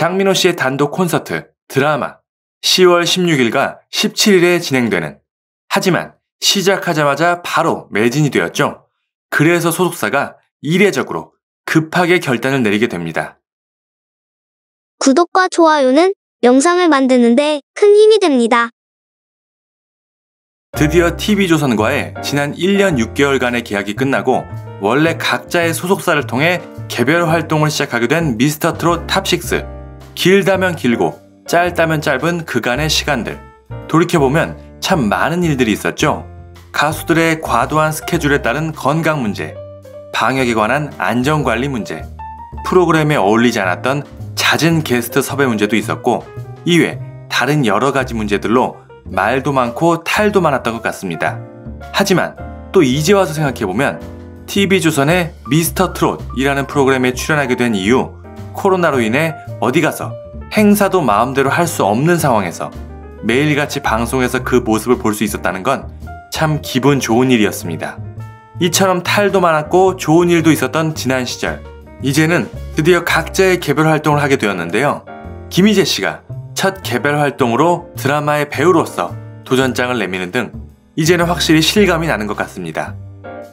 장민호 씨의 단독 콘서트, 드라마 10월 16일과 17일에 진행되는, 하지만 시작하자마자 바로 매진이 되었죠. 그래서 소속사가 이례적으로 급하게 결단을 내리게 됩니다. 구독과 좋아요는 영상을 만드는데 큰 힘이 됩니다. 드디어 TV조선과의 지난 1년 6개월간의 계약이 끝나고 원래 각자의 소속사를 통해 개별 활동을 시작하게 된 미스터트롯 탑6. 길다면 길고 짧다면 짧은 그간의 시간들. 돌이켜보면 참 많은 일들이 있었죠. 가수들의 과도한 스케줄에 따른 건강 문제, 방역에 관한 안전관리 문제, 프로그램에 어울리지 않았던 잦은 게스트 섭외 문제도 있었고, 이외 다른 여러 가지 문제들로 말도 많고 탈도 많았던 것 같습니다. 하지만 또 이제 와서 생각해보면 TV조선의 미스터트롯이라는 프로그램에 출연하게 된 이후 코로나로 인해 어디 가서 행사도 마음대로 할 수 없는 상황에서 매일같이 방송에서 그 모습을 볼 수 있었다는 건 참 기분 좋은 일이었습니다. 이처럼 탈도 많았고 좋은 일도 있었던 지난 시절, 이제는 드디어 각자의 개별 활동을 하게 되었는데요. 김희재 씨가 첫 개별 활동으로 드라마의 배우로서 도전장을 내미는 등 이제는 확실히 실감이 나는 것 같습니다.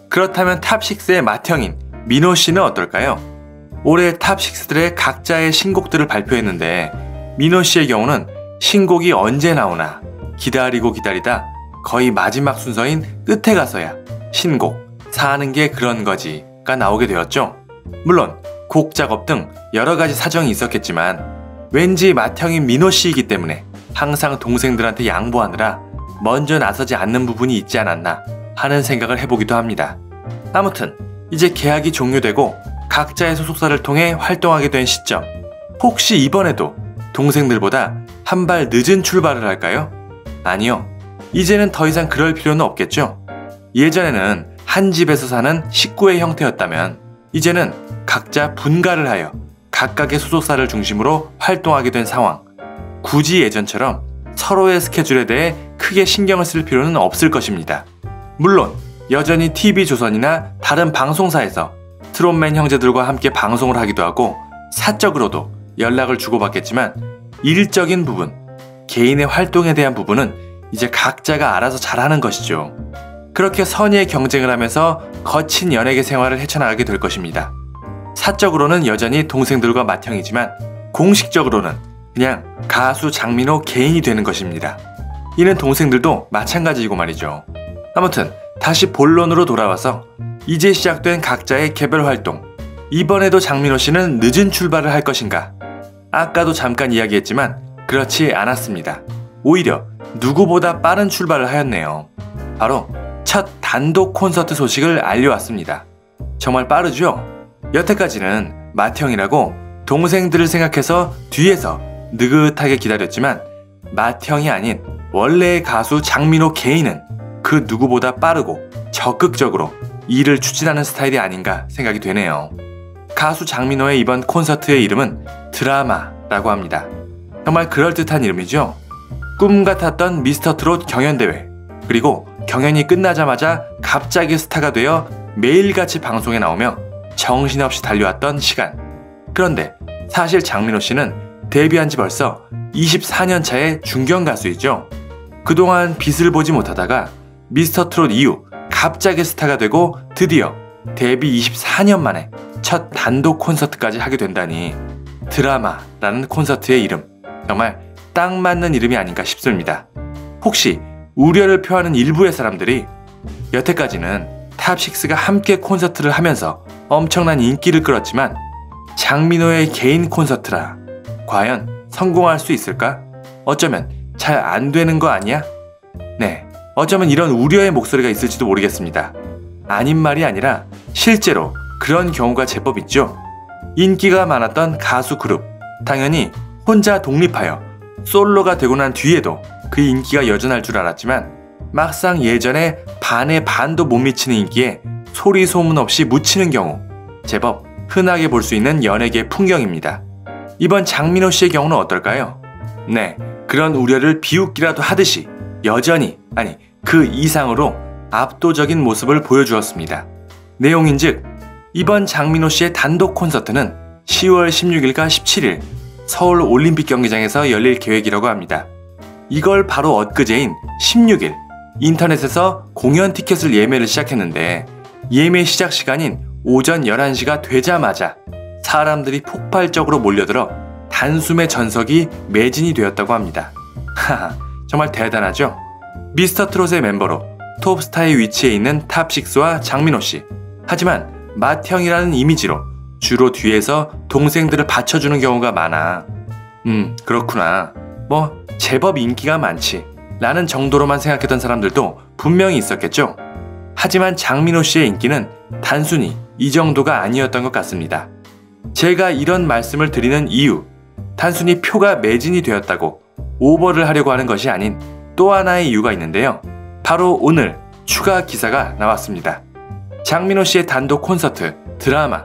그렇다면 탑6의 맏형인 민호 씨는 어떨까요? 올해 탑6들의 각자의 신곡들을 발표했는데 민호 씨의 경우는 신곡이 언제 나오나 기다리고 기다리다 거의 마지막 순서인 끝에 가서야 신곡 사는 게 그런 거지가 나오게 되었죠. 물론 곡 작업 등 여러 가지 사정이 있었겠지만 왠지 맏형인 민호 씨이기 때문에 항상 동생들한테 양보하느라 먼저 나서지 않는 부분이 있지 않았나 하는 생각을 해보기도 합니다. 아무튼 이제 계약이 종료되고 각자의 소속사를 통해 활동하게 된 시점, 혹시 이번에도 동생들보다 한 발 늦은 출발을 할까요? 아니요. 이제는 더 이상 그럴 필요는 없겠죠. 예전에는 한 집에서 사는 식구의 형태였다면 이제는 각자 분가를 하여 각각의 소속사를 중심으로 활동하게 된 상황. 굳이 예전처럼 서로의 스케줄에 대해 크게 신경을 쓸 필요는 없을 것입니다. 물론 여전히 TV조선이나 다른 방송사에서 트롯맨 형제들과 함께 방송을 하기도 하고 사적으로도 연락을 주고받겠지만 일적인 부분, 개인의 활동에 대한 부분은 이제 각자가 알아서 잘하는 것이죠. 그렇게 선의의 경쟁을 하면서 거친 연예계 생활을 헤쳐나가게 될 것입니다. 사적으로는 여전히 동생들과 맏형이지만 공식적으로는 그냥 가수 장민호 개인이 되는 것입니다. 이는 동생들도 마찬가지이고 말이죠. 아무튼 다시 본론으로 돌아와서 이제 시작된 각자의 개별 활동, 이번에도 장민호 씨는 늦은 출발을 할 것인가? 아까도 잠깐 이야기했지만 그렇지 않았습니다. 오히려 누구보다 빠른 출발을 하였네요. 바로 첫 단독 콘서트 소식을 알려왔습니다. 정말 빠르죠? 여태까지는 맏형이라고 동생들을 생각해서 뒤에서 느긋하게 기다렸지만 맏형이 아닌 원래의 가수 장민호 개인은 그 누구보다 빠르고 적극적으로 일을 추진하는 스타일이 아닌가 생각이 되네요. 가수 장민호의 이번 콘서트의 이름은 드라마라고 합니다. 정말 그럴듯한 이름이죠. 꿈 같았던 미스터트롯 경연대회, 그리고 경연이 끝나자마자 갑자기 스타가 되어 매일같이 방송에 나오며 정신없이 달려왔던 시간. 그런데 사실 장민호 씨는 데뷔한 지 벌써 24년 차의 중견 가수이죠. 그동안 빛을 보지 못하다가 미스터트롯 이후 갑자기 스타가 되고 드디어 데뷔 24년 만에 첫 단독 콘서트까지 하게 된다니, 드라마라는 콘서트의 이름 정말 딱 맞는 이름이 아닌가 싶습니다. 혹시 우려를 표하는 일부의 사람들이 여태까지는 탑6가 함께 콘서트를 하면서 엄청난 인기를 끌었지만 장민호의 개인 콘서트라 과연 성공할 수 있을까? 어쩌면 잘 안 되는 거 아니야? 네, 어쩌면 이런 우려의 목소리가 있을지도 모르겠습니다. 아닌 말이 아니라 실제로 그런 경우가 제법 있죠. 인기가 많았던 가수 그룹, 당연히 혼자 독립하여 솔로가 되고 난 뒤에도 그 인기가 여전할 줄 알았지만 막상 예전에 반의 반도 못 미치는 인기에 소리 소문 없이 묻히는 경우, 제법 흔하게 볼 수 있는 연예계 풍경입니다. 이번 장민호 씨의 경우는 어떨까요? 네, 그런 우려를 비웃기라도 하듯이 여전히, 아니 그 이상으로 압도적인 모습을 보여주었습니다. 내용인즉 이번 장민호 씨의 단독 콘서트는 10월 16일과 17일 서울 올림픽 경기장에서 열릴 계획이라고 합니다. 이걸 바로 엊그제인 16일 인터넷에서 공연 티켓을 예매를 시작했는데 예매 시작 시간인 오전 11시가 되자마자 사람들이 폭발적으로 몰려들어 단숨에 전석이 매진이 되었다고 합니다. 하하, 정말 대단하죠? 미스터트롯의 멤버로 톱스타의 위치에 있는 탑6와 장민호 씨. 하지만 맏형이라는 이미지로 주로 뒤에서 동생들을 받쳐주는 경우가 많아. 그렇구나. 뭐 제법 인기가 많지 라는 정도로만 생각했던 사람들도 분명히 있었겠죠. 하지만 장민호 씨의 인기는 단순히 이 정도가 아니었던 것 같습니다. 제가 이런 말씀을 드리는 이유, 단순히 표가 매진이 되었다고 오버를 하려고 하는 것이 아닌 또 하나의 이유가 있는데요. 바로 오늘 추가 기사가 나왔습니다. 장민호 씨의 단독 콘서트 드라마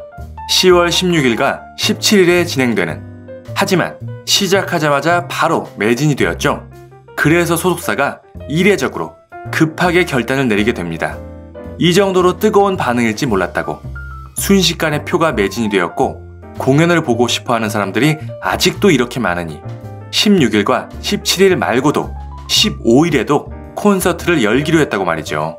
10월 16일과 17일에 진행되는, 하지만 시작하자마자 바로 매진이 되었죠. 그래서 소속사가 이례적으로 급하게 결단을 내리게 됩니다. 이 정도로 뜨거운 반응일지 몰랐다고. 순식간에 표가 매진이 되었고 공연을 보고 싶어하는 사람들이 아직도 이렇게 많으니 16일과 17일 말고도 15일에도 콘서트를 열기로 했다고 말이죠.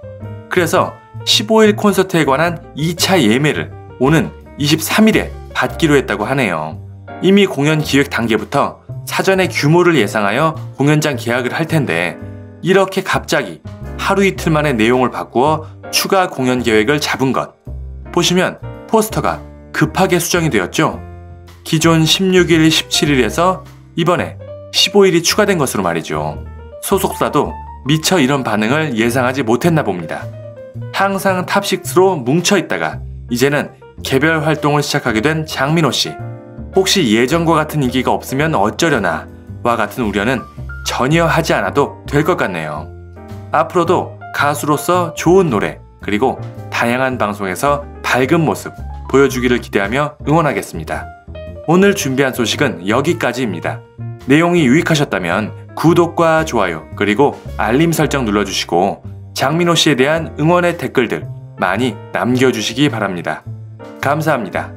그래서 15일 콘서트에 관한 2차 예매를 오는 23일에 받기로 했다고 하네요. 이미 공연 기획 단계부터 사전에 규모를 예상하여 공연장 계약을 할 텐데 이렇게 갑자기 하루 이틀 만에 내용을 바꾸어 추가 공연 계획을 잡은 것. 보시면 포스터가 급하게 수정이 되었죠. 기존 16일, 17일에서 이번에 15일이 추가된 것으로 말이죠. 소속사도 미처 이런 반응을 예상하지 못했나 봅니다. 항상 탑6로 뭉쳐있다가 이제는 개별 활동을 시작하게 된 장민호 씨. 혹시 예전과 같은 인기가 없으면 어쩌려나 와 같은 우려는 전혀 하지 않아도 될 것 같네요. 앞으로도 가수로서 좋은 노래 그리고 다양한 방송에서 밝은 모습 보여주기를 기대하며 응원하겠습니다. 오늘 준비한 소식은 여기까지입니다. 내용이 유익하셨다면 구독과 좋아요 그리고 알림 설정 눌러주시고 장민호 씨에 대한 응원의 댓글들 많이 남겨주시기 바랍니다. 감사합니다.